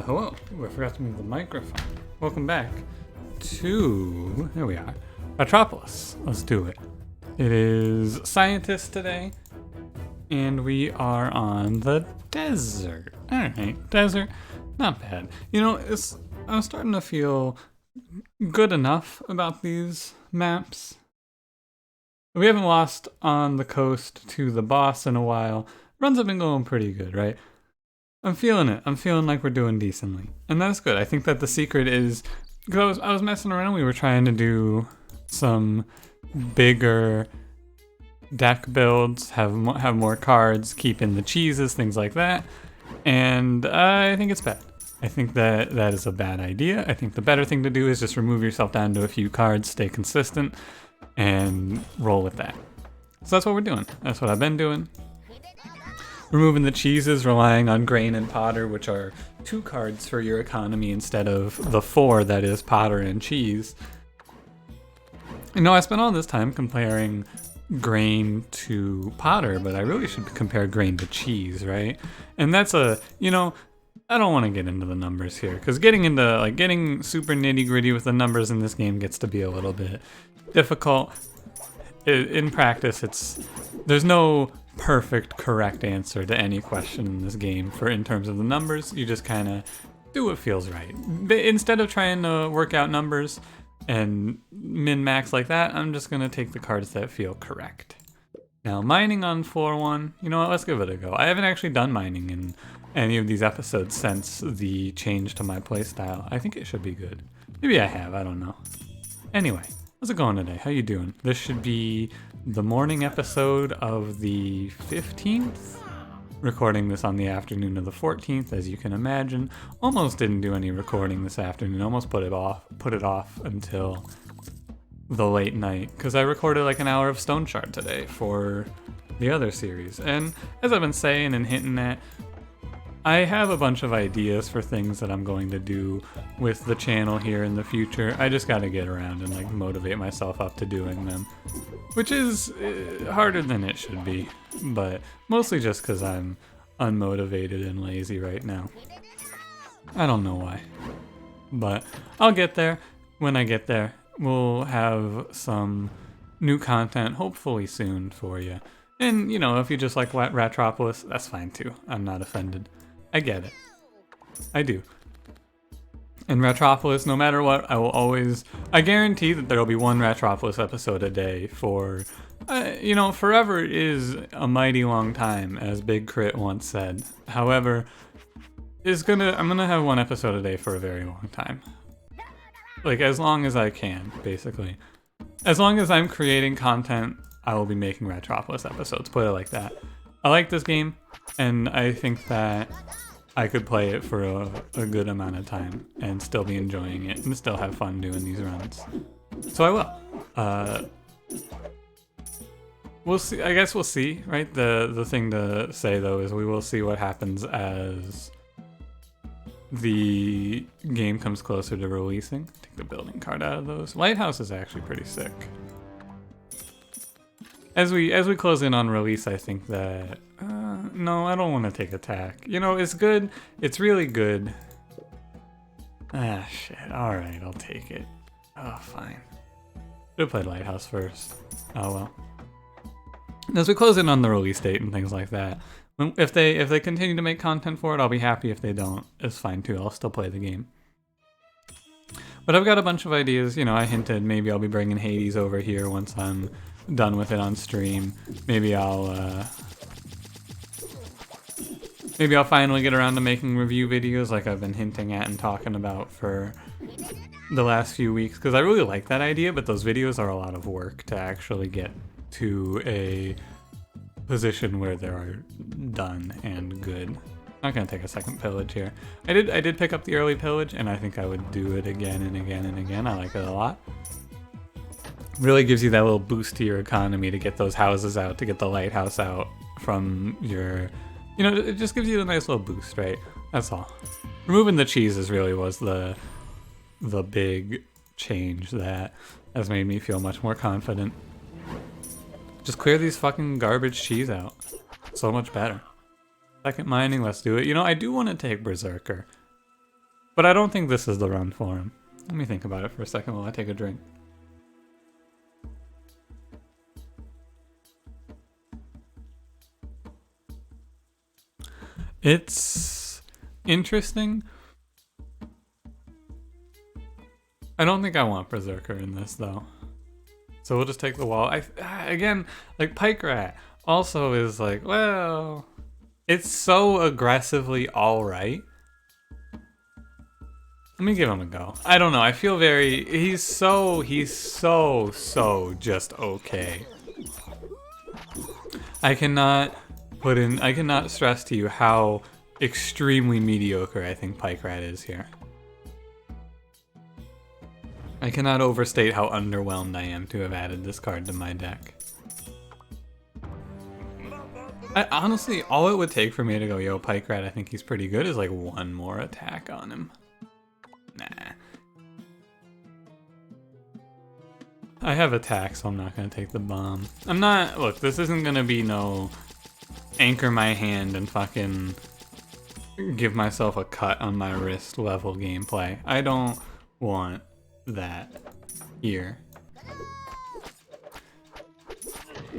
Hello. Ooh, I forgot to move the microphone. Welcome back to, there we are, Ratropolis. Let's do it. It is scientist today, and we are on the desert. Alright, desert, not bad. You know, I'm starting to feel good enough about these maps. We haven't lost on the coast to the boss in a while. Runs have been going pretty good, right? I'm feeling it. I'm feeling like we're doing decently. And that's good. I think that the secret is, because I was messing around, we were trying to do some bigger deck builds, have more cards, keep in the cheeses, things like that. And I think it's bad. I think that is a bad idea. I think the better thing to do is just remove yourself down to a few cards, stay consistent, and roll with that. So that's what we're doing. That's what I've been doing. Removing the cheeses, relying on grain and potter, which are 2 cards for your economy instead of the 4 that is potter and cheese. You know, I spent all this time comparing grain to potter, but I really should compare grain to cheese, right? And that's I don't want to get into the numbers here, because getting super nitty gritty with the numbers in this game gets to be a little bit difficult. In practice, there's no perfect correct answer to any question in this game in terms of the numbers. You just kind of do what feels right. Instead of trying to work out numbers and min-max like that, I'm just going to take the cards that feel correct. Now, mining on floor 1, you know what, let's give it a go. I haven't actually done mining in any of these episodes since the change to my playstyle. I think it should be good. Maybe I have, I don't know. Anyway, how's it going today? How you doing? This should be the morning episode of the 15th. Recording this on the afternoon of the 14th, as you can imagine. Almost didn't do any recording this afternoon. Almost put it off until the late night, because I recorded like an hour of Stone Shard today for the other series. And as I've been saying and hinting at, I have a bunch of ideas for things that I'm going to do with the channel here in the future. I just gotta get around and motivate myself up to doing them, which is harder than it should be, but mostly just because I'm unmotivated and lazy right now. I don't know why, but I'll get there. When I get there, we'll have some new content hopefully soon for you. And, if you just like Ratropolis, that's fine too. I'm not offended. I get it. I do. In Ratropolis, no matter what, I guarantee that there'll be one Ratropolis episode a day for, forever is a mighty long time, as Big Crit once said. However, I'm gonna have one episode a day for a very long time. As long as I can, basically. As long as I'm creating content, I will be making Ratropolis episodes, put it like that. I like this game, and I think that I could play it for a good amount of time and still be enjoying it and still have fun doing these runs. So I will. We'll see. I guess we'll see, right? The thing to say, though, is we will see what happens as the game comes closer to releasing. Take the building card out of those. Lighthouse is actually pretty sick. As we close in on release, I think that no, I don't want to take attack. It's good. It's really good. Ah, shit. All right, I'll take it. Oh, fine. Should have played Lighthouse first. Oh well. As we close in on the release date and things like that, if they continue to make content for it, I'll be happy. If they don't, it's fine too. I'll still play the game. But I've got a bunch of ideas. I hinted maybe I'll be bringing Hades over here once I'm done with it on stream. Maybe I'll finally get around to making review videos like I've been hinting at and talking about for the last few weeks, because I really like that idea, but those videos are a lot of work to actually get to a position where they are done and good. Not gonna take a second pillage here. I did pick up the early pillage, and I think I would do it again and again and again. I like it a lot. Really gives you that little boost to your economy to get those houses out, to get the lighthouse out from your, it just gives you a nice little boost, right? That's all. Removing the cheeses really was the big change that has made me feel much more confident. Just clear these fucking garbage cheese out. So much better. Second mining, let's do it. I do want to take Berserker. But I don't think this is the run for him. Let me think about it for a second while I take a drink. It's interesting. I don't think I want Berserker in this though. So we'll just take the wall. Again, like Pike Rat also is like, well, it's so aggressively alright. Let me give him a go. I don't know, I feel very, he's so just okay. I cannot stress to you how extremely mediocre I think Pike Rat is here. I cannot overstate how underwhelmed I am to have added this card to my deck. Honestly, all it would take for me to go, yo, Pike Rat, I think he's pretty good, is like one more attack on him. Nah. I have attack, so I'm not gonna take the bomb. I'm not, look, this isn't gonna be no anchor my hand and fucking give myself a cut on my wrist level gameplay. I don't want that here.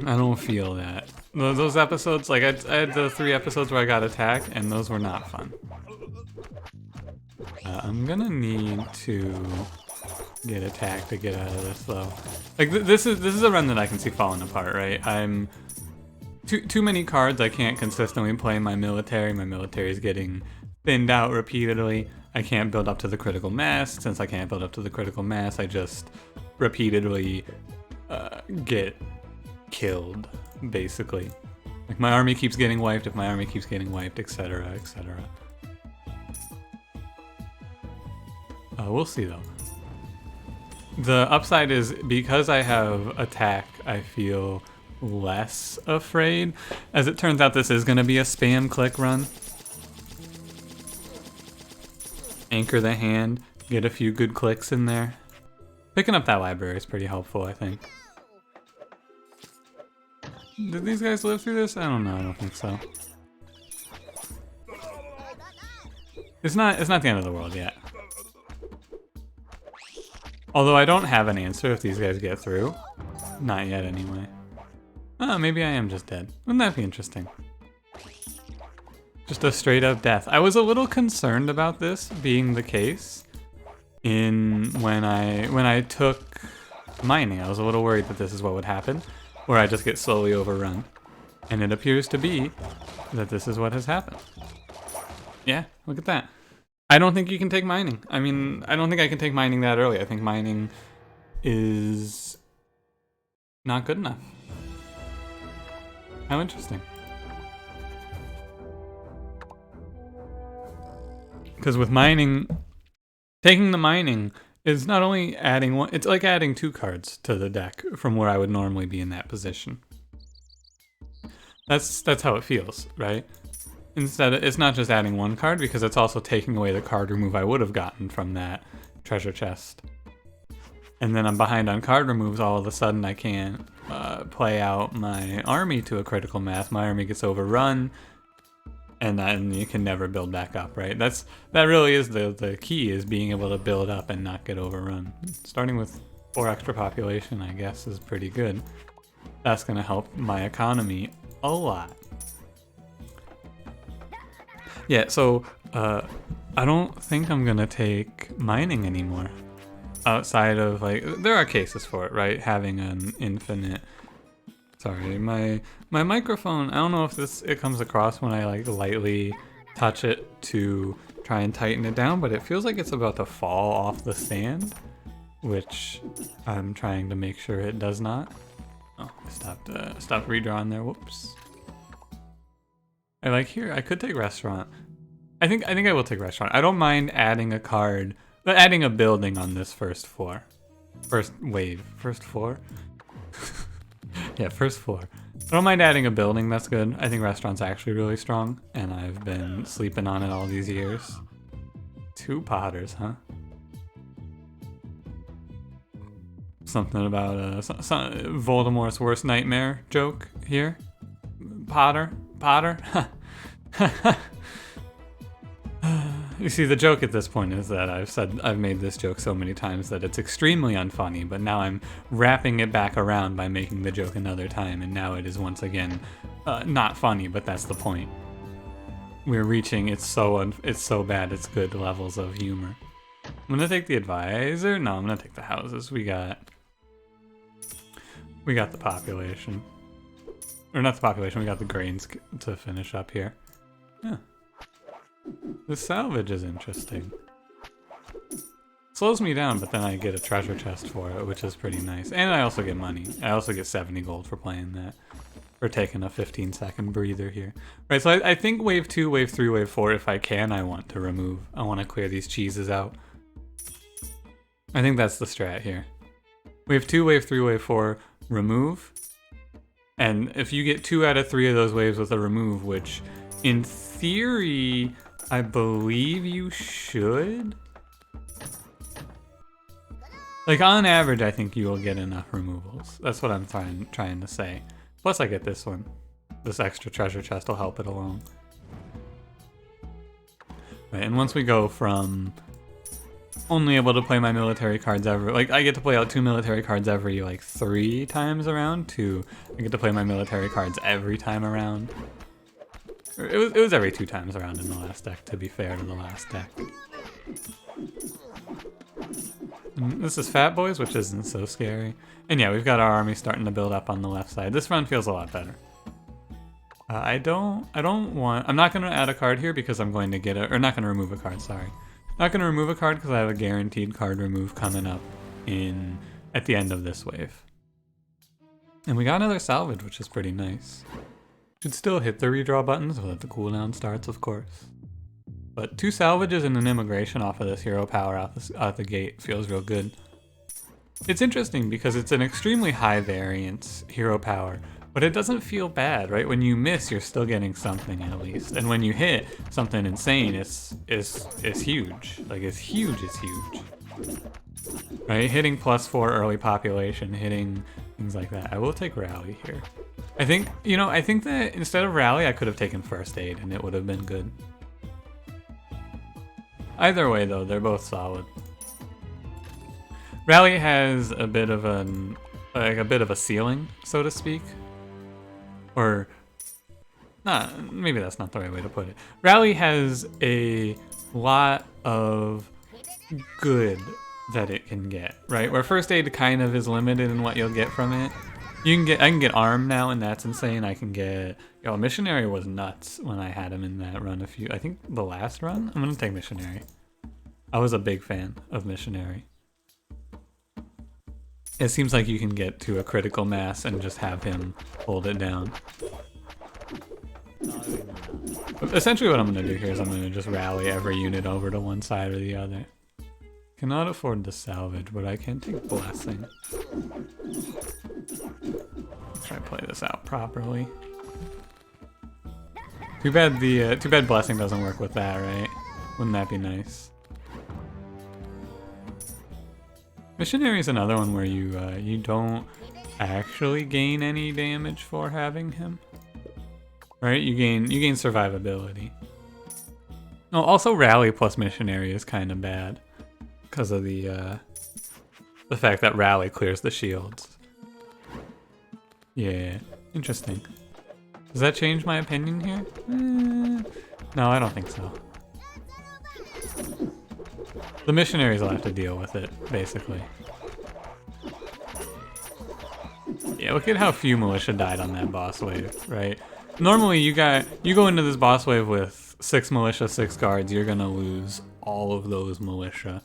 I don't feel that. Those episodes, like I had the 3 episodes where I got attacked, and those were not fun. I'm gonna need to get attacked to get out of this though. Like this is a run that I can see falling apart, right? I'm too many cards. I can't consistently play my military. My military is getting thinned out repeatedly. I can't build up to the critical mass. Since I can't build up to the critical mass, I just repeatedly get killed, basically. Like my army keeps getting wiped, if my army keeps getting wiped, etc, etc. We'll see though. The upside is because I have attack, I feel less afraid. As it turns out, this is going to be a spam click run. Anchor the hand, get a few good clicks in there. Picking up that library is pretty helpful, I think. Did these guys live through this? I don't know, I don't think so. It's not the end of the world yet. Although I don't have an answer if these guys get through. Not yet anyway. Oh, maybe I am just dead. Wouldn't that be interesting? Just a straight up death. I was a little concerned about this being the case when I took mining. I was a little worried that this is what would happen, where I just get slowly overrun. And it appears to be that this is what has happened. Yeah, look at that. I don't think you can take mining. I mean, I don't think I can take mining that early. I think mining is not good enough. How interesting. Because with mining, taking the mining is not only adding one, it's like adding 2 cards to the deck from where I would normally be in that position. That's how it feels, right? Instead, it's not just adding 1 card, because it's also taking away the card remove I would have gotten from that treasure chest. And then I'm behind on card removes, all of a sudden I can't play out my army to a critical mass. My army gets overrun, and then you can never build back up, right? That really is the key, is being able to build up and not get overrun. Starting with 4 extra population, I guess, is pretty good. That's gonna help my economy a lot. Yeah, so I don't think I'm gonna take mining anymore. Outside of, like, there are cases for it, right? Having an infinite. Sorry, my microphone. I don't know if it comes across when I like lightly touch it to try and tighten it down, but it feels like it's about to fall off the stand, which I'm trying to make sure it does not. Oh, I stopped redrawing there. Whoops. I like here. I could take restaurant. I think I will take restaurant. I don't mind adding a card, but adding a building on this first floor. First wave. First floor? Yeah, first floor. I don't mind adding a building, that's good. I think restaurant's actually really strong, and I've been sleeping on it all these years. 2 potters, huh? Something about Voldemort's worst nightmare joke here. Potter? You see, the joke at this point is that I've made this joke so many times that it's extremely unfunny, but now I'm wrapping it back around by making the joke another time, and now it is once again not funny, but that's the point. We're reaching it's so bad it's good levels of humor. I'm gonna take the advisor. No, I'm gonna take the houses. We got the population, or not the population. We got the grains to finish up here. Yeah. The salvage is interesting. Slows me down, but then I get a treasure chest for it, which is pretty nice. And I also get money. I also get 70 gold for playing that. For taking a 15-second breather here. Right, so I think wave 2, wave 3, wave 4, if I can, I want to remove. I want to clear these cheeses out. I think that's the strat here. Wave 2, wave 3, wave 4, remove. And if you get 2 out of 3 of those waves with a remove, which in theory, I believe you should. Like on average, I think you will get enough removals. That's what I'm trying to say. Plus I get this one. This extra treasure chest will help it along. Right, and once we go from only able to play my military cards every, like I get to play out 2 military cards every like 3 times around, to I get to play my military cards every time around. It was every 2 times around in the last deck, to be fair to the last deck. And this is Fat Boys, which isn't so scary. And yeah, we've got our army starting to build up on the left side. This run feels a lot better. I'm not going to add a card here because I'm going to get or not going to remove a card, sorry. Not going to remove a card because I have a guaranteed card remove coming up at the end of this wave. And we got another salvage, which is pretty nice. Should still hit the redraw button so that the cooldown starts, of course. But 2 salvages and an immigration off of this hero power out the gate feels real good. It's interesting because it's an extremely high variance hero power, but it doesn't feel bad, right? When you miss, you're still getting something at least. And when you hit something insane, it's huge. Like it's huge. Right? Hitting +4 early population, hitting things like that. I will take rally here. I think that instead of rally, I could have taken first aid and it would have been good. Either way though, they're both solid. Rally has a bit of a ceiling, so to speak. Or maybe that's not the right way to put it. Rally has a lot of good that it can get, right? Where first aid kind of is limited in what you'll get from it. I can get arm now, and that's insane. I can get, Missionary was nuts when I had him in that run I think the last run? I'm gonna take Missionary. I was a big fan of Missionary. It seems like you can get to a critical mass and just have him hold it down. Essentially what I'm gonna do here is I'm gonna just rally every unit over to one side or the other. Cannot afford to salvage, but I can take Blessing. Try to play this out properly. Too bad Blessing doesn't work with that, right? Wouldn't that be nice? Missionary is another one where you don't actually gain any damage for having him, right? You gain survivability. Oh, also Rally plus Missionary is kind of bad because of the fact that Rally clears the shields. Yeah, interesting. Does that change my opinion here? No, I don't think so. The missionaries will have to deal with it, basically. Yeah, look at how few militia died on that boss wave, right? Normally you go into this boss wave with 6 militia, 6 guards, you're gonna lose all of those militia.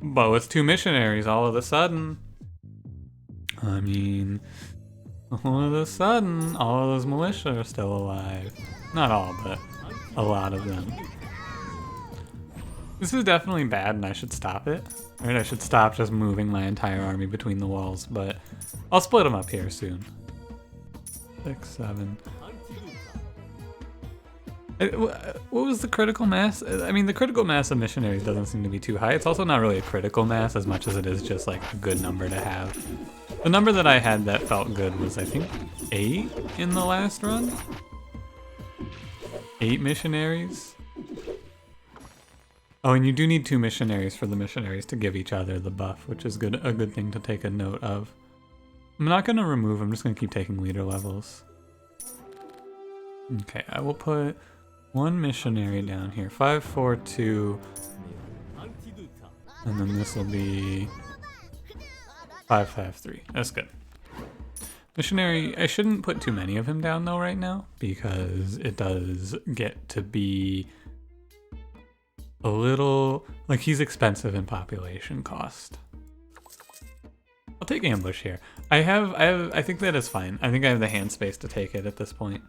But with 2 missionaries, all of a sudden, all of a sudden, all of those militia are still alive. Not all, but a lot of them. This is definitely bad and I should stop it. Right, I should stop just moving my entire army between the walls, but I'll split them up here soon. 6, 7. What was the critical mass? I mean, the critical mass of missionaries doesn't seem to be too high. It's also not really a critical mass as much as it is just like a good number to have. The number that I had that felt good was, I think, 8 in the last run? 8 missionaries? Oh, and you do need 2 missionaries for the missionaries to give each other the buff, which is a good thing to take a note of. I'm not going to remove, I'm just going to keep taking leader levels. Okay, I will put 1 missionary down here. 5, 4, 2. And then this will be 5, 5, 3. That's good. Missionary, I shouldn't put too many of him down though right now, because it does get to be a little, like, he's expensive in population cost. I'll take ambush here. I think that is fine. I think I have the hand space to take it at this point.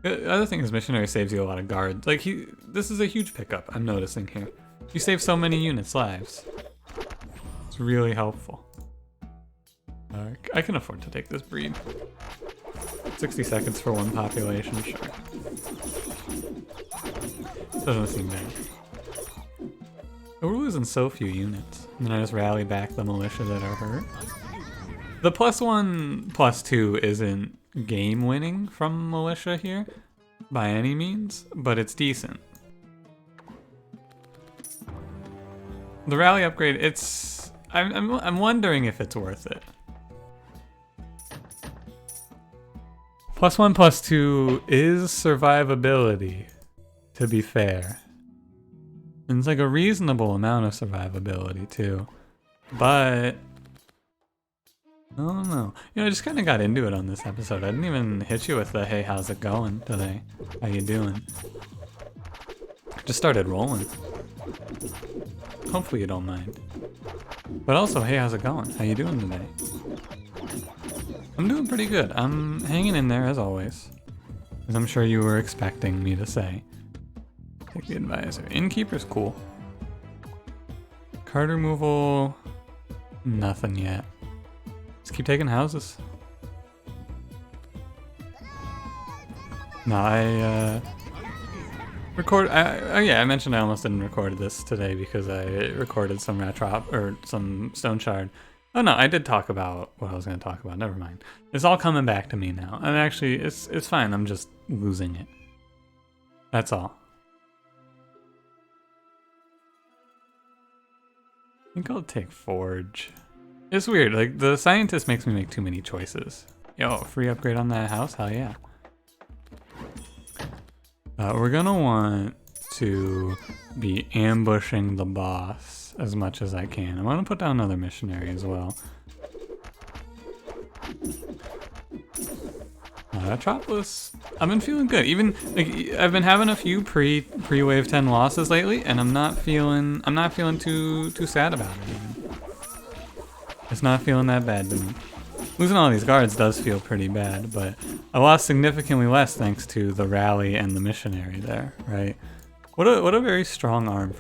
The other thing is missionary saves you a lot of guards. Like, this is a huge pickup I'm noticing here. You save so many units' lives. It's really helpful. I can afford to take this breed. 60 seconds for 1 population, sure. Doesn't seem bad. We're losing so few units. And then I just rally back the militia that are hurt. The +1, +2 isn't game winning from militia here by any means, but it's decent. The rally upgrade, I'm wondering if it's worth it. +1, +2 is survivability, to be fair. And it's like a reasonable amount of survivability too. But I don't know. You know, I just kind of got into it on this episode. I didn't even hit you with the, hey, how's it going today? How you doing? Just started rolling. Hopefully you don't mind. But also, hey, how's it going? How you doing today? I'm doing pretty good. I'm hanging in there as always. As I'm sure you were expecting me to say. Take the advisor. Innkeeper's cool. Card removal, nothing yet. Just keep taking houses. No, I I mentioned I almost didn't record this today because I recorded some some Stone Shard. Oh no, I did talk about what I was going to talk about. Never mind. It's all coming back to me now. And actually, it's fine. I'm just losing it. That's all. I think I'll take Forge. It's weird. Like, the scientist makes me make too many choices. Yo, free upgrade on that house? Hell yeah. We're gonna want to be ambushing the boss as much as I can. I'm gonna put down another missionary as well. Ratropolis, I've been feeling good. Even like I've been having a few pre-wave 10 losses lately, and I'm not feeling too sad about it even. It's not feeling that bad to me. Losing all these guards does feel pretty bad, but I lost significantly less thanks to the rally and the missionary there, right? What a very strong army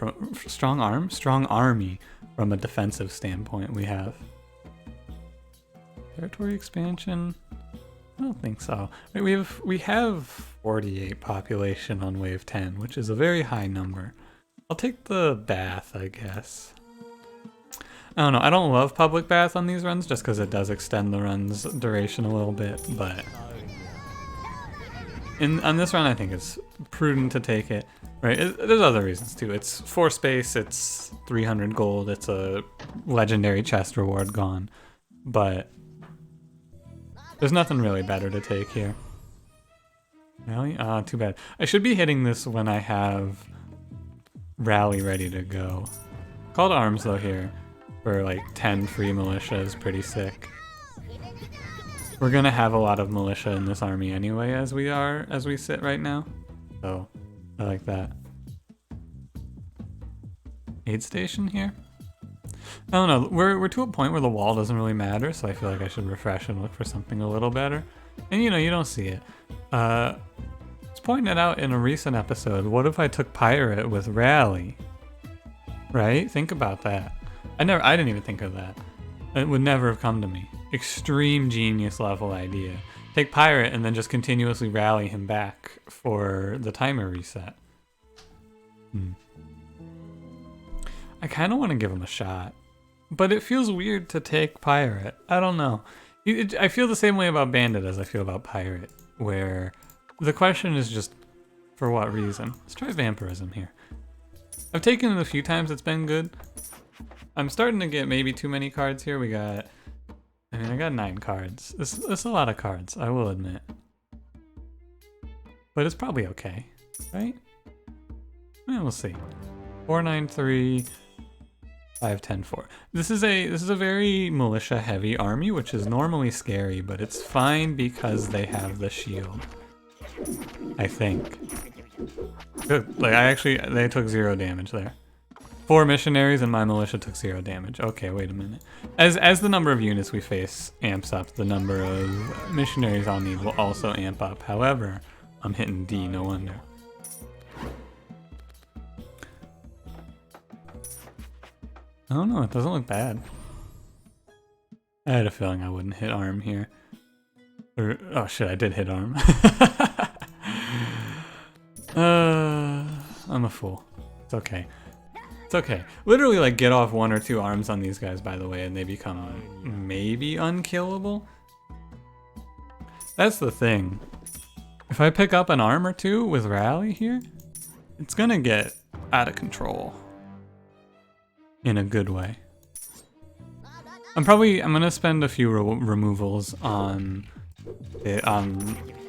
from a defensive standpoint we have. Territory expansion? I don't think so. I mean, we have 48 population on wave 10, which is a very high number. I'll take the bath, I guess. I don't know, I don't love public bath on these runs just because it does extend the run's duration a little bit, but on this run I think it's prudent to take it, right? There's other reasons too. It's 4 space, it's 300 gold, it's a legendary chest reward gone, but there's nothing really better to take here. Really? Ah, too bad. I should be hitting this when I have rally ready to go. Call to arms though here. For like 10 free militia is pretty sick. We're gonna have a lot of militia in this army anyway as we sit right now. So I like that. Aid station here? I don't know, we're to a point where the wall doesn't really matter, so I feel like I should refresh and look for something a little better. And you know, you don't see it. I was pointing it out in a recent episode. What if I took Pirate with Rally? Right? Think about that. I didn't even think of that. It would never have come to me. Extreme genius level idea. Take Pirate and then just continuously rally him back for the timer reset. I kind of want to give him a shot, but it feels weird to take Pirate. I don't know. I feel the same way about Bandit as I feel about Pirate, where the question is just For what reason? Let's try vampirism here. I've taken it a few times, it's been good. I'm starting to get maybe too many cards here. I got 9 cards. It's a lot of cards, I will admit. But it's probably okay, right? Yeah, we'll see. 4, 9, 3, 5, 10, 4. This is a very militia heavy army, which is normally scary, but it's fine because they have the shield. I think. Good. Like they took 0 damage there. 4 missionaries and my militia took 0 damage. Okay, wait a minute. As the number of units we face amps up, the number of missionaries I'll need will also amp up. However, I'm hitting D, no wonder. I don't know, it doesn't look bad. I had a feeling I wouldn't hit arm here. Or, oh shit, I did hit arm. I'm a fool. It's okay. It's okay. Literally, like, get off 1 or 2 arms on these guys, by the way, and they become maybe unkillable. That's the thing. If I pick up an arm or 2 with rally here, it's gonna get out of control. In a good way. I'm gonna spend a few removals on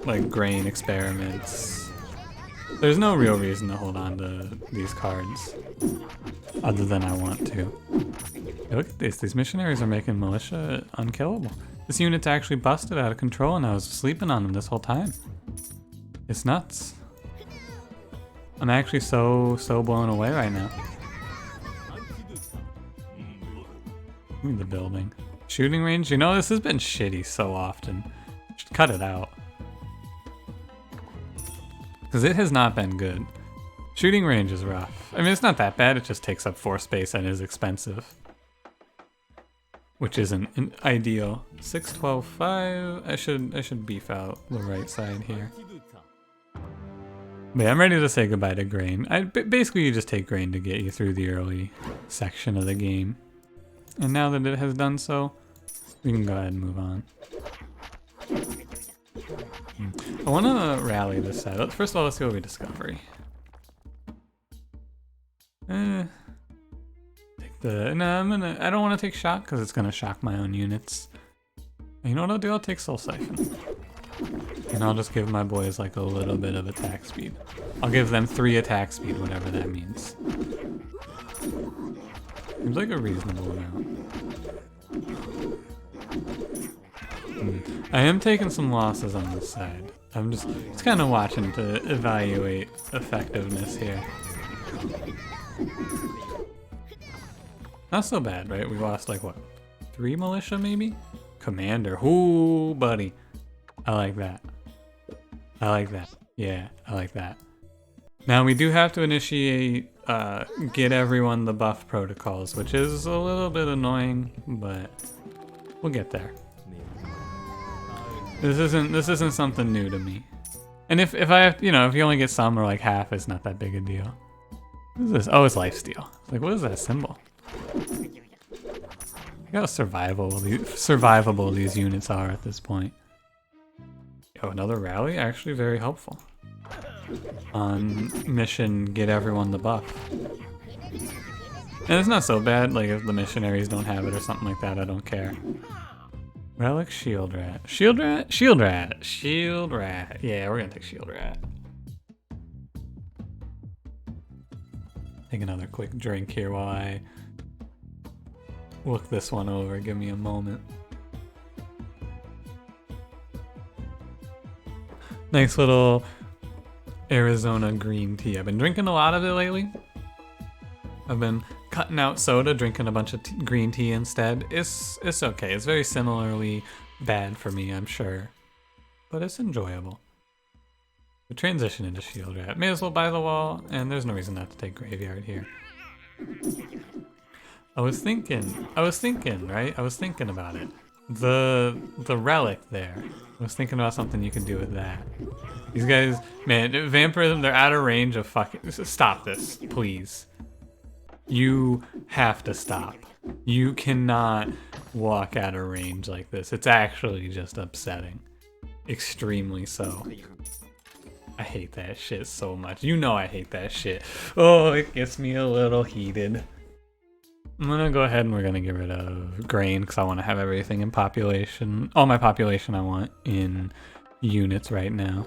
like grain experiments. There's no real reason to hold on to these cards, other than I want to. Hey, look at this. These missionaries are making militia unkillable. This unit's actually busted out of control, and I was sleeping on them this whole time. It's nuts. I'm actually so blown away right now. Look at the building. Shooting range? You know, this has been shitty so often. Should cut it out. Because it has not been good. Shooting range is rough. I mean, it's not that bad, it just takes up 4 space and is expensive. Which isn't ideal. 6, 12, 5. I should beef out the right side here. But yeah, I'm ready to say goodbye to grain. Basically, you just take grain to get you through the early section of the game. And now that it has done so, we can go ahead and move on. I want to rally this side. First of all, let's see what we discover. I don't want to take shock because it's gonna shock my own units. You know what I'll do? I'll take Soul Siphon. And I'll just give my boys like a little bit of attack speed. I'll give them 3 attack speed, whatever that means. Seems like a reasonable amount. I am taking some losses on this side. I'm just kind of watching to evaluate effectiveness here. Not so bad, right? We lost like what? 3 militia maybe? Commander. Ooh, buddy. I like that. I like that. Yeah, I like that. Now we do have to initiate get everyone the buff protocols, which is a little bit annoying, but we'll get there. This isn't something new to me. And if I have, you know, if you only get some or like half, it's not that big a deal. What is this? Oh, it's lifesteal. Like, what is that symbol? Look how survivable these units are at this point. Oh, another rally? Actually very helpful. On mission, get everyone the buff. And it's not so bad, like if the missionaries don't have it or something like that, I don't care. Relic Shield Rat. Shield Rat? Shield Rat. Shield Rat. Yeah, we're gonna take Shield Rat. Take another quick drink here while I look this one over. Give me a moment. Nice little Arizona green tea. I've been drinking a lot of it lately. I've been cutting out soda, drinking a bunch of green tea instead. It's okay. It's very similarly bad for me, I'm sure. But it's enjoyable. We transition into Shield Rat. May as well buy the wall, and there's no reason not to take Graveyard here. I was thinking, right? I was thinking about it. The relic there. I was thinking about something you can do with that. These guys, man, Vampirism, they're out of range of fucking... Stop this, please. You have to stop. You cannot walk out of range like this. It's actually just upsetting. Extremely so. I hate that shit so much. You know I hate that shit. Oh, it gets me a little heated. I'm gonna go ahead and we're gonna get rid of grain because I want to have everything in population. All my population I want in units right now.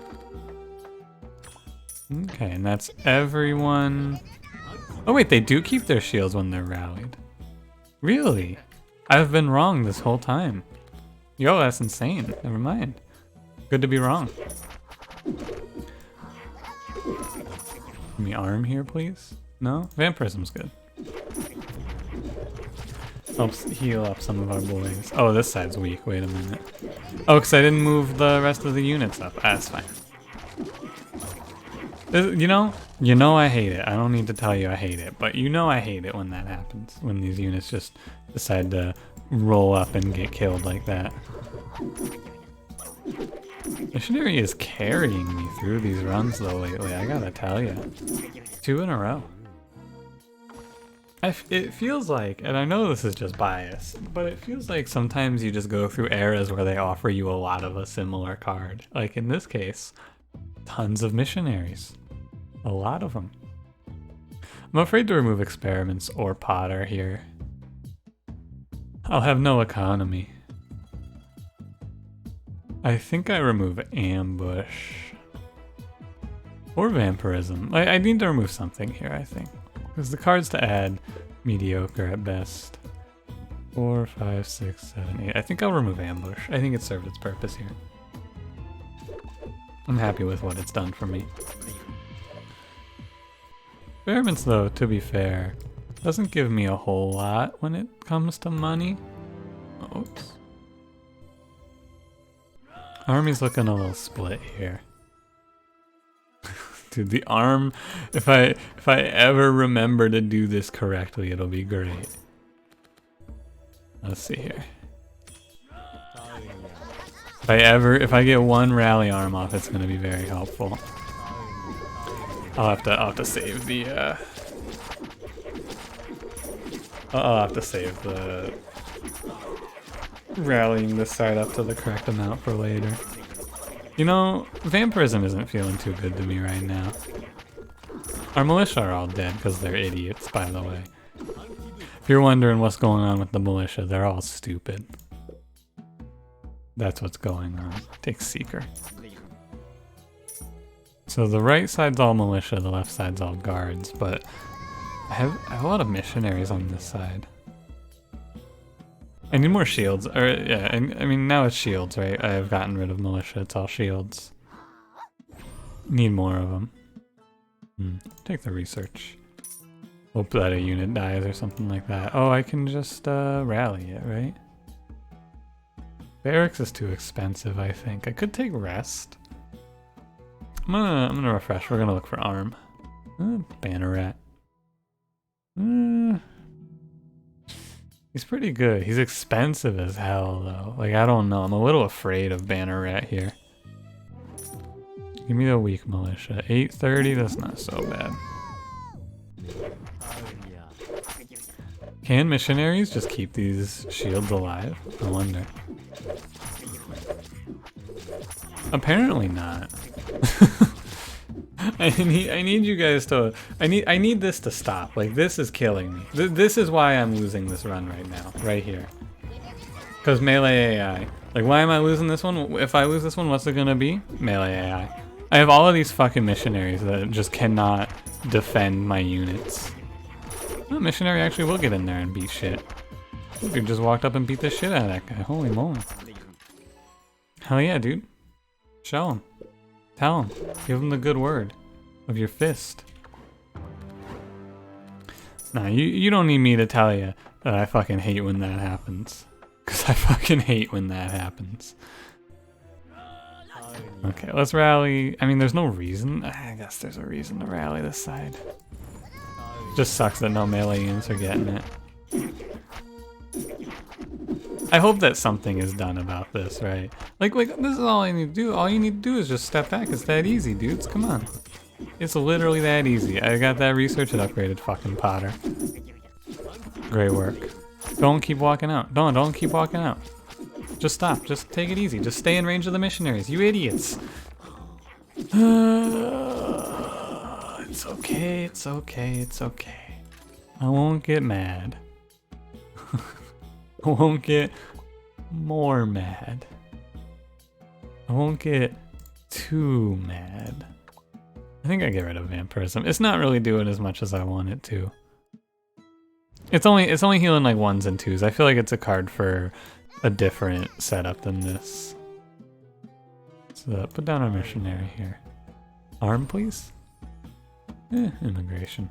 Okay, and that's everyone. Oh wait, they do keep their shields when they're rallied. Really? I've been wrong this whole time. Yo, that's insane. Never mind. Good to be wrong. Give me arm here, please. No? Vampirism's good. Helps heal up some of our boys. Oh, this side's weak. Wait a minute. Oh, because I didn't move the rest of the units up. That's fine. You know I hate it. I don't need to tell you I hate it, but you know I hate it when that happens. When these units just decide to roll up and get killed like that. Misssionary is carrying me through these runs though lately, I gotta tell you. 2 in a row. It feels like, and I know this is just bias, but it feels like sometimes you just go through eras where they offer you a lot of a similar card. Like in this case, tons of missionaries. A lot of them. I'm afraid to remove experiments or Potter here. I'll have no economy. I think I remove ambush. Or vampirism. I need to remove something here, I think. Because the cards to add, mediocre at best. 4, 5, 6, 7, 8. I think I'll remove ambush. I think it served its purpose here. I'm happy with what it's done for me. Experiments, though, to be fair, doesn't give me a whole lot when it comes to money. Oops. Army's looking a little split here. Dude, the arm, if I ever remember to do this correctly, it'll be great. Let's see here. If I get one rally arm off, it's gonna be very helpful. I'll have to save the I'll have to save the rallying this side up to the correct amount for later. You know, vampirism isn't feeling too good to me right now. Our militia are all dead because they're idiots, by the way. If you're wondering what's going on with the militia, they're all stupid. That's what's going on. Take Seeker. So the right side's all militia, the left side's all guards, but I have a lot of missionaries on this side. I need more shields, or yeah, I mean now it's shields, right? I've gotten rid of militia, it's all shields. Need more of them. Take the research. Hope that a unit dies or something like that. Oh, I can just rally it, right? Barracks is too expensive, I think. I could take rest. I'm gonna refresh. We're gonna look for arm. Banneret. He's pretty good. He's expensive as hell, though. Like, I don't know. I'm a little afraid of Banneret here. Give me the weak militia. 830, that's not so bad. Can missionaries just keep these shields alive? I wonder. Apparently not. I need you guys to, I need this to stop. Like, this is killing me. This is why I'm losing this run right now, right here. Because melee AI. Like, why am I losing this one? If I lose this one, what's it gonna be? Melee AI. I have all of these fucking missionaries that just cannot defend my units. Oh, missionary actually will get in there and beat shit. Dude just walked up and beat the shit out of that guy. Holy moly. Hell yeah, dude. Show him. Tell him. Give him the good word of your fist. Nah, you don't need me to tell you that I fucking hate when that happens. Because I fucking hate when that happens. Okay, let's rally. I mean, there's no reason. I guess there's a reason to rally this side. Just sucks that no melee units are getting it. I hope that something is done about this, right? Like this is all I need to do. All you need to do is just step back. It's that easy, dudes. Come on. It's literally that easy. I got that research and upgraded fucking Potter. Great work. Don't keep walking out. Don't keep walking out. Just stop. Just take it easy. Just stay in range of the missionaries. You idiots. It's okay, it's okay, it's okay. I won't get mad. I won't get more mad. I won't get too mad. I think I get rid of vampirism. It's not really doing as much as I want it to. It's only healing like 1s and 2s. I feel like it's a card for a different setup than this. So put down our missionary here. Arm, please. Immigration.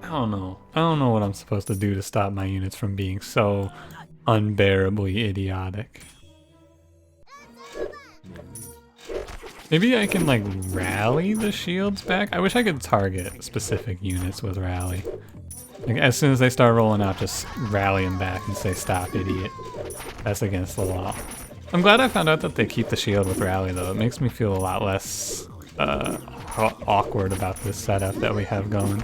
I don't know. I don't know what I'm supposed to do to stop my units from being so unbearably idiotic. Maybe I can like rally the shields back. I wish I could target specific units with rally. Like as soon as they start rolling out, just rally them back and say, "Stop, idiot." That's against the law. I'm glad I found out that they keep the shield with rally though. It makes me feel a lot less awkward about this setup that we have going.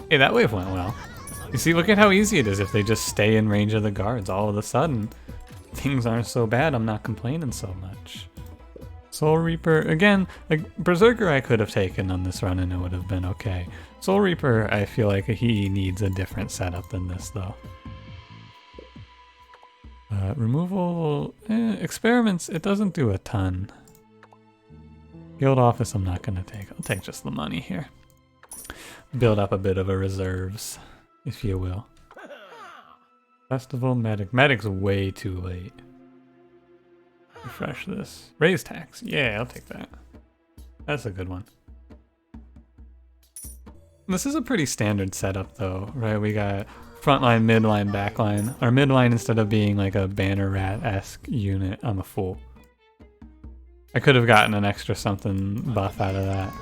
Hey, that wave went well. You see, look at how easy it is if they just stay in range of the guards. All of a sudden, things aren't so bad. I'm not complaining so much. Soul Reaper, again, like Berserker I could have taken on this run and it would have been okay. Soul Reaper, I feel like he needs a different setup than this though. Removal, experiments, it doesn't do a ton. Guild Office I'm not gonna take. I'll take just the money here. Build up a bit of a reserves, if you will. Festival Medic. Medic's way too late. Refresh this. Raise tax. Yeah, I'll take that. That's a good one. This is a pretty standard setup though, right? We got frontline, midline, backline. Our midline, instead of being like a banner rat-esque unit, I'm a fool. I could have gotten an extra something buff out of that.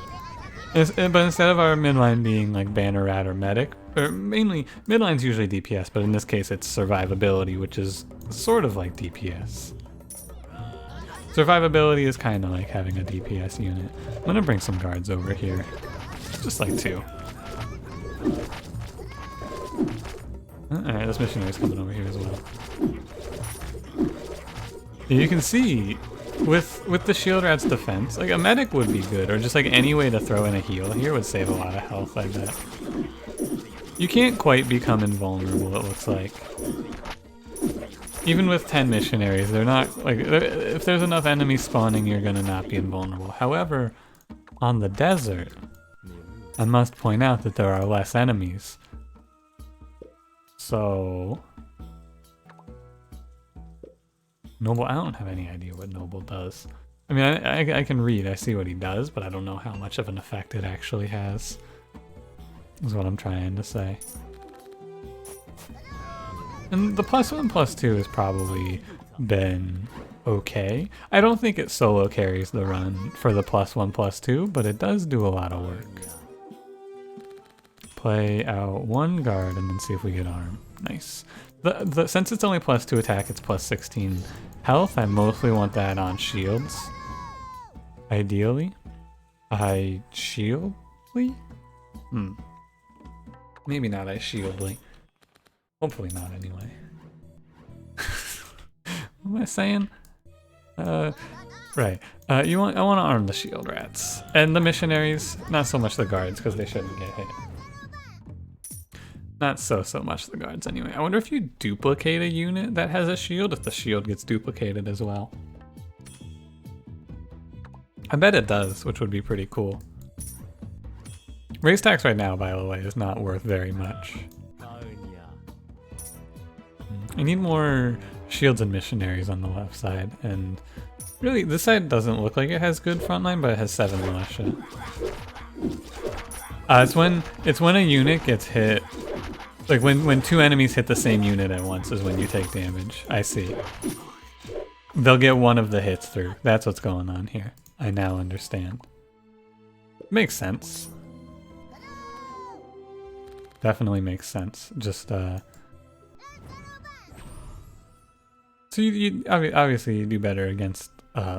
But instead of our midline being like banner rat or medic, or mainly, midline's usually DPS, but in this case it's survivability, which is sort of like DPS. Survivability is kind of like having a DPS unit. I'm gonna bring some guards over here. Just like 2. Alright, this missionary's coming over here as well. You can see, with the shield rat's defense, like a medic would be good, or just like any way to throw in a heal here would save a lot of health, I bet. You can't quite become invulnerable, it looks like. Even with 10 missionaries, they're not, like, if there's enough enemies spawning, you're gonna not be invulnerable. However, on the desert, I must point out that there are less enemies. So... Noble, I don't have any idea what Noble does. I mean, I can read, I see what he does, but I don't know how much of an effect it actually has. Is what I'm trying to say. And the +1/+2 has probably been okay. I don't think it solo carries the run for the +1/+2, but it does do a lot of work. Play out 1 guard and then see if we get arm. Nice. Since it's only +2 attack, it's +16 health. I mostly want that on shields. Ideally. Shieldly? Maybe not shieldly. Hopefully not anyway. What am I saying? Right. I want to arm the shield rats. And the missionaries, not so much the guards, because they shouldn't get hit. Not so much the guards anyway. I wonder if you duplicate a unit that has a shield, if the shield gets duplicated as well. I bet it does, which would be pretty cool. Raise tax right now, by the way, is not worth very much. I need more shields and missionaries on the left side, and really, this side doesn't look like it has good frontline, but it has 7 militia. It's when a unit gets hit, like when 2 enemies hit the same unit at once is when you take damage. I see. They'll get one of the hits through. That's what's going on here. I now understand. Makes sense. Definitely makes sense. Just so you obviously you do better against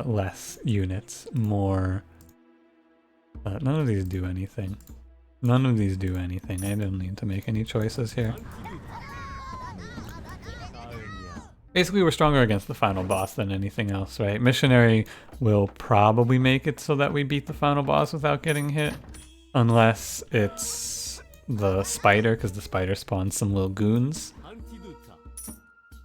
less units, more. None of these do anything. None of these do anything. I don't need to make any choices here. Basically, we're stronger against the final boss than anything else, right? Missionary will probably make it so that we beat the final boss without getting hit. Unless it's the spider, because the spider spawns some little goons.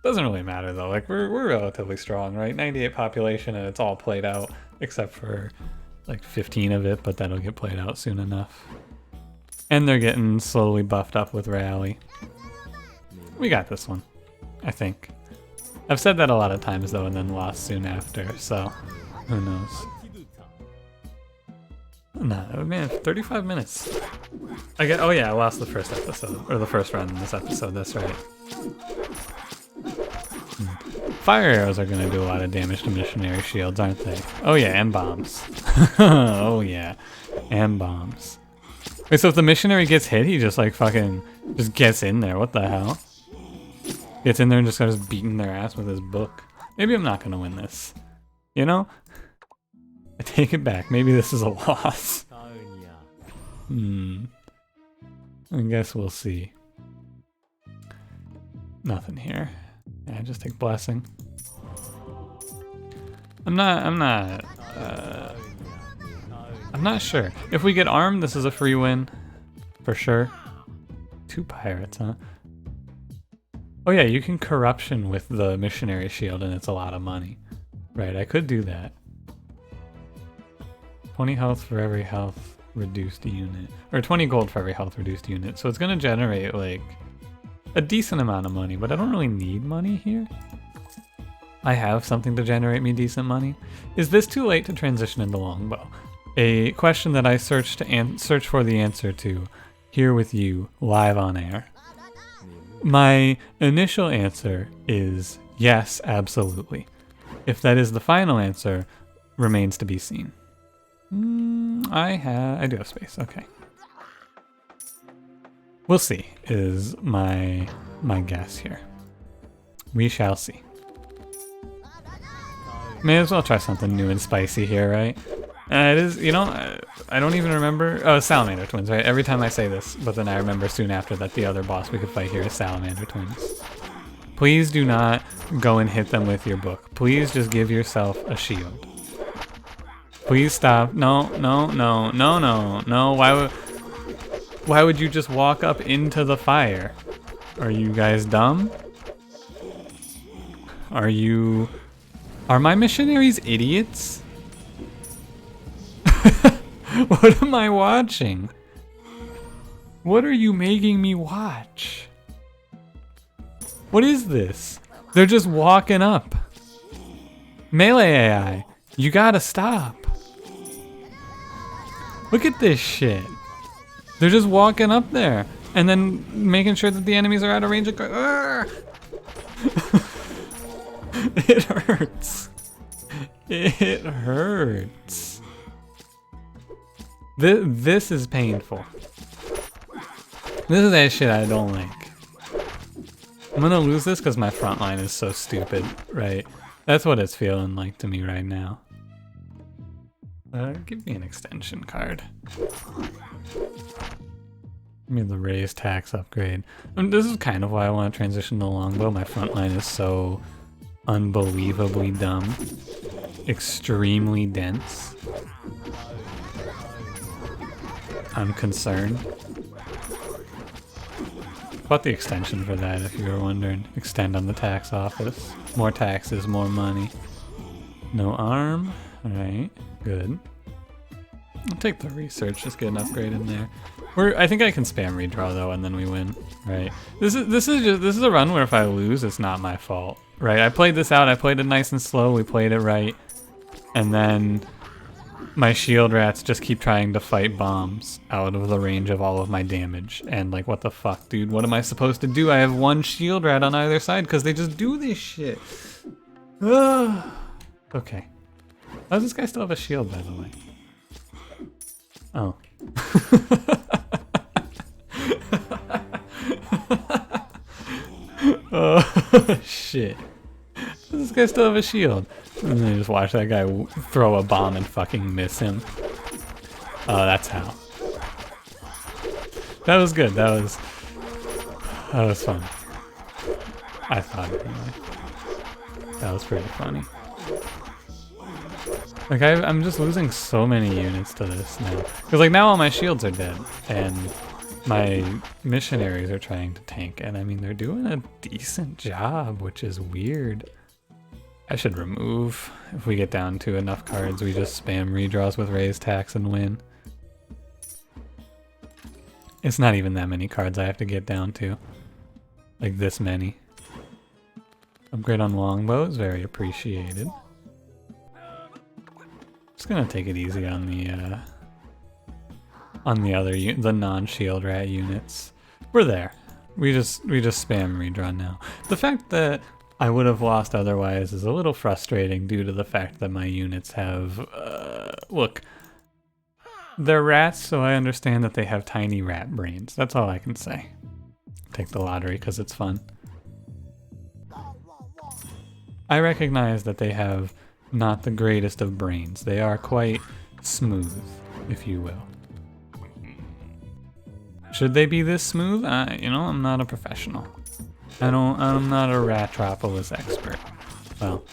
Doesn't really matter though, like we're relatively strong, right? 98 population and it's all played out, except for like 15 of it, but that'll get played out soon enough. And they're getting slowly buffed up with rally. We got this one, I think. I've said that a lot of times though, and then lost soon after, so who knows. Nah, man, 35 minutes. Oh yeah, I lost the first episode, or the first run in this episode, that's right. Fire arrows are gonna do a lot of damage to missionary shields, aren't they? Oh yeah, and bombs. Oh yeah, and bombs. Wait, so if the missionary gets hit, he just like fucking just gets in there, what the hell? Gets in there and just starts beating their ass with his book. Maybe I'm not gonna win this. You know? I take it back, maybe this is a loss. I guess we'll see. Nothing here. Yeah, just take blessing. I'm not sure. If we get armed, this is a free win. For sure. 2 pirates, huh? Oh yeah, you can corruption with the missionary shield and it's a lot of money. Right, I could do that. 20 health for every health reduced unit. Or 20 gold for every health reduced unit. So it's gonna generate like a decent amount of money, but I don't really need money here. I have something to generate me decent money. Is this too late to transition into longbow? A question that I search for the answer to here with you live on air. My initial answer is yes, absolutely. If that is the final answer, remains to be seen. I do have space, okay. We'll see, is my guess here. We shall see. May as well try something new and spicy here, right? It is, you know, I don't even remember. Oh, Salamander Twins, right? Every time I say this, but then I remember soon after that the other boss we could fight here is Salamander Twins. Please do not go and hit them with your book. Please just give yourself a shield. Please stop. No. Why would you just walk up into the fire? Are you guys dumb? Are my missionaries idiots? What am I watching? What are you making me watch? What is this? They're just walking up. Melee AI, you gotta stop. Look at this shit. They're just walking up there and then making sure that the enemies are out of range of It hurts. It hurts. This is painful. This is that shit I don't like. I'm gonna lose this because my front line is so stupid, right? That's what it's feeling like to me right now. Give me an extension card. Give me the raised tax upgrade. This is kind of why I want to transition to longbow. My front line is so unbelievably dumb. Extremely dense. I'm concerned. Bought the extension for that if you were wondering. Extend on the tax office. More taxes, more money. No arm. Alright, good. I'll take the research, just get an upgrade in there. I think I can spam redraw though, and then we win, right? This is a run where if I lose, it's not my fault, right? I played this out, I played it nice and slow, we played it right, and then my shield rats just keep trying to fight bombs out of the range of all of my damage. And like, what the fuck, dude? What am I supposed to do? I have one shield rat on either side because they just do this shit. Okay. How does this guy still have a shield, by the way? Oh. Oh, shit. Does this guy still have a shield? And then just watch that guy throw a bomb and fucking miss him. Oh, that's how. That was good. That was fun. I thought anyway. That was pretty funny. Like, I'm just losing so many units to this now. Because, like, now all my shields are dead, and my missionaries are trying to tank, and I mean, they're doing a decent job, which is weird. I should remove. If we get down to enough cards, we just spam redraws with raise tax and win. It's not even that many cards I have to get down to. Like this many. Upgrade on longbows, very appreciated. Just gonna take it easy on the the non-shield rat units. We're there. We just spam redraw now. The fact that I would have lost otherwise is a little frustrating due to the fact that my units have look. They're rats, so I understand that they have tiny rat brains. That's all I can say. Take the lottery because it's fun. I recognize that they have not the greatest of brains. They are quite smooth, if you will. Should they be this smooth? You know, I'm not a professional. I'm not a Ratropolis expert. Well,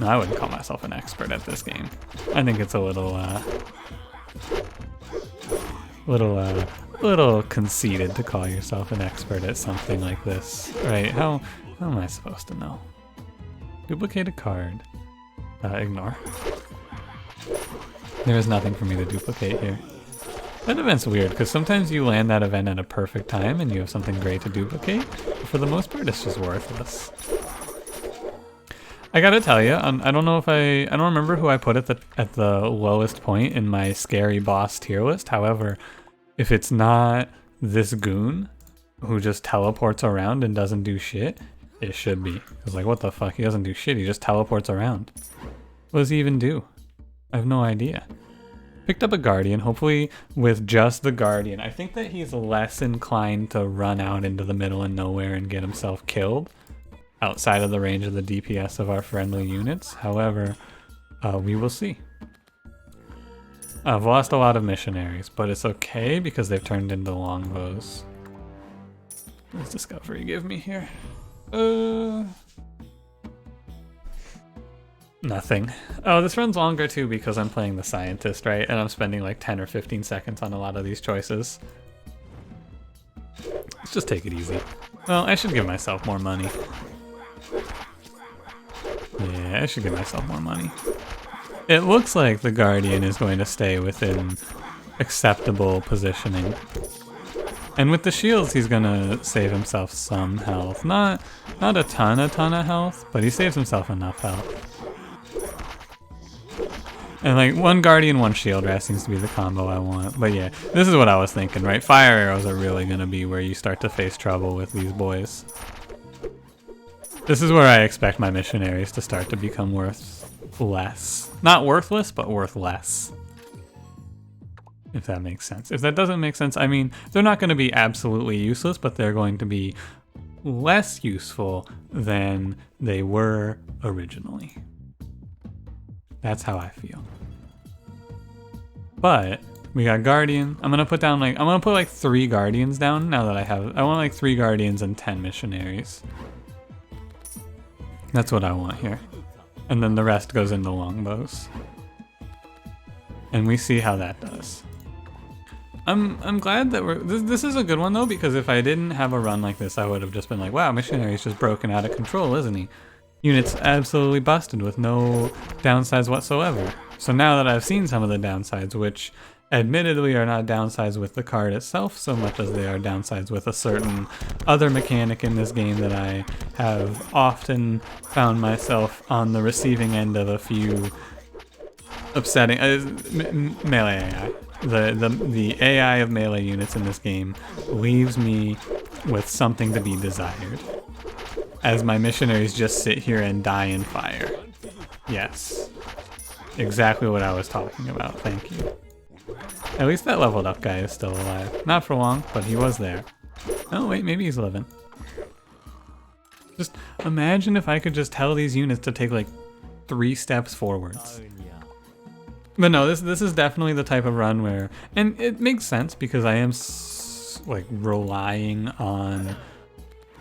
no, I wouldn't call myself an expert at this game. I think it's a little conceited to call yourself an expert at something like this, right? How am I supposed to know? Duplicate a card. Ignore. There is nothing for me to duplicate here. That event's weird, because sometimes you land that event at a perfect time and you have something great to duplicate, but for the most part it's just worthless. I gotta tell you, I don't know if I don't remember who I put at the lowest point in my scary boss tier list. However, if it's not this goon who just teleports around and doesn't do shit, it should be. Because like, what the fuck? He doesn't do shit, he just teleports around. What does he even do? I have no idea. Picked up a Guardian, hopefully with just the Guardian. I think that he's less inclined to run out into the middle of nowhere and get himself killed outside of the range of the DPS of our friendly units. However, we will see. I've lost a lot of missionaries, but it's okay because they've turned into longbows. What does Discovery give me here? Nothing. Oh, this run's longer too because I'm playing the scientist, right? And I'm spending like 10 or 15 seconds on a lot of these choices. Let's just take it easy. Well, I should give myself more money. Yeah, I should give myself more money. It looks like the Guardian is going to stay within acceptable positioning. And with the shields, he's gonna save himself some health. Not a ton of health, but he saves himself enough health. And like, one Guardian, one shield rat seems to be the combo I want. But yeah, this is what I was thinking, right? Fire arrows are really gonna be where you start to face trouble with these boys. This is where I expect my missionaries to start to become worth less. Not worthless, but worth less. If that makes sense. If that doesn't make sense, I mean, they're not going to be absolutely useless, but they're going to be less useful than they were originally. That's how I feel. But we got Guardian. I'm gonna put like 3 Guardians down now that I want like 3 Guardians and 10 missionaries. That's what I want here. And then the rest goes into longbows. And we see how that does. I'm glad that this is a good one though, because if I didn't have a run like this, I would have just been like, wow, Missionary's just broken out of control, isn't he? Unit's absolutely busted with no downsides whatsoever. So now that I've seen some of the downsides, which admittedly are not downsides with the card itself so much as they are downsides with a certain other mechanic in this game that I have often found myself on the receiving end of a few upsetting melee AI. The AI of melee units in this game leaves me with something to be desired, as my missionaries just sit here and die in fire. Yes, exactly what I was talking about. Thank you. At least that leveled up guy is still alive. Not for long, but he was there. Oh wait, maybe he's living. Just imagine if I could just tell these units to take like 3 steps forwards. But no, this is definitely the type of run where, and it makes sense because I am like relying on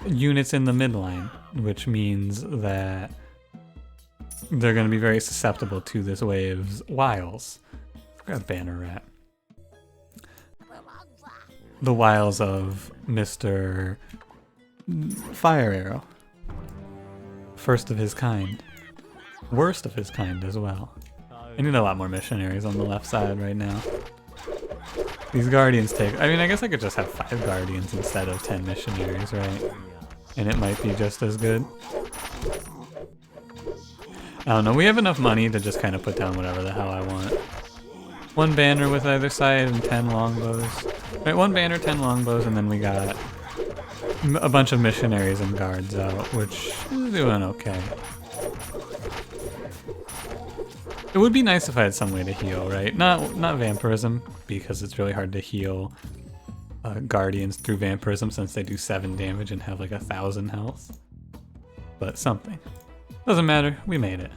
units in the midline, which means that they're going to be very susceptible to this wave's wiles. Grab Banner Rat. The wiles of Mr. Fire Arrow. First of his kind. Worst of his kind as well. I need a lot more missionaries on the left side right now. These guardians take... I mean, I guess I could just have 5 guardians instead of 10 missionaries, right? And it might be just as good. I don't know, we have enough money to just kind of put down whatever the hell I want. 1 banner with either side and 10 longbows. Right, 1 banner, 10 longbows, and then we got a bunch of missionaries and guards out, which is doing okay. It would be nice if I had some way to heal, right? Not vampirism, because it's really hard to heal guardians through vampirism since they do 7 damage and have like 1,000 health. But something. Doesn't matter, we made it.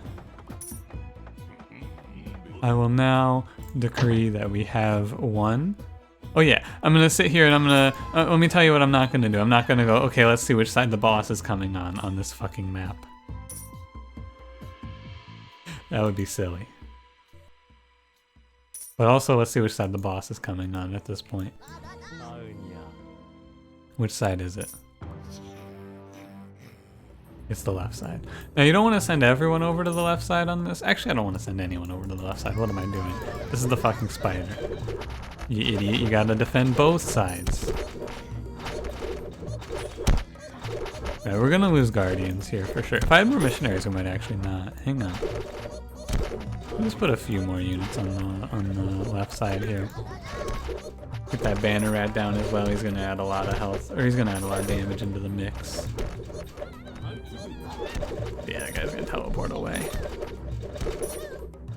I will now decree that we have 1. Oh yeah, I'm gonna sit here and I'm gonna, let me tell you what I'm not gonna do. I'm not gonna go, okay, let's see which side the boss is coming on this fucking map. That would be silly. But also, let's see which side the boss is coming on at this point. Which side is it? It's the left side. Now, you don't want to send everyone over to the left side on this. Actually, I don't want to send anyone over to the left side. What am I doing? This is the fucking spider. You idiot, you gotta defend both sides. Alright, we're gonna lose guardians here for sure. If I had more missionaries, we might actually not. Hang on. Let's put a few more units on the left side here. Get that Banner Rat down as well. He's gonna add a lot of health, or he's gonna add a lot of damage into the mix. Yeah, that guy's gonna teleport away.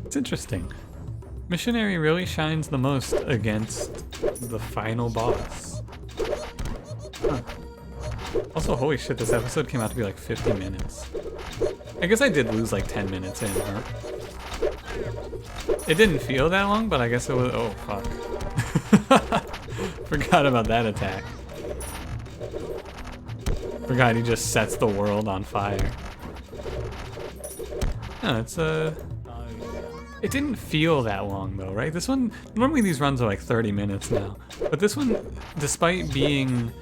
It's interesting. Missionary really shines the most against the final boss. Huh. Also, holy shit, this episode came out to be like 50 minutes. I guess I did lose like 10 minutes in, huh? It didn't feel that long, but I guess it was... Oh, fuck. Forgot about that attack. Forgot he just sets the world on fire. No, it's it didn't feel that long though, right? This one, normally these runs are like 30 minutes now. But this one, despite being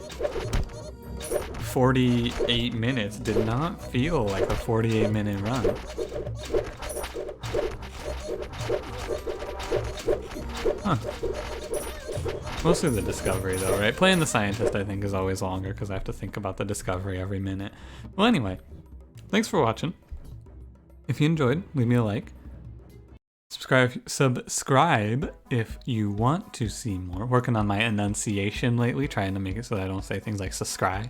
48 minutes, did not feel like a 48-minute run. Huh. Mostly the discovery though, right? Playing the scientist I think is always longer because I have to think about the discovery every minute. Well anyway, thanks for watching. If you enjoyed, leave me a like. Subscribe if you want to see more. Working on my enunciation lately, trying to make it so that I don't say things like subscribe.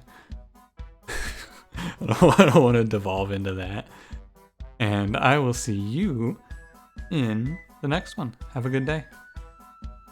I don't want to devolve into that. And I will see you in the next one. Have a good day.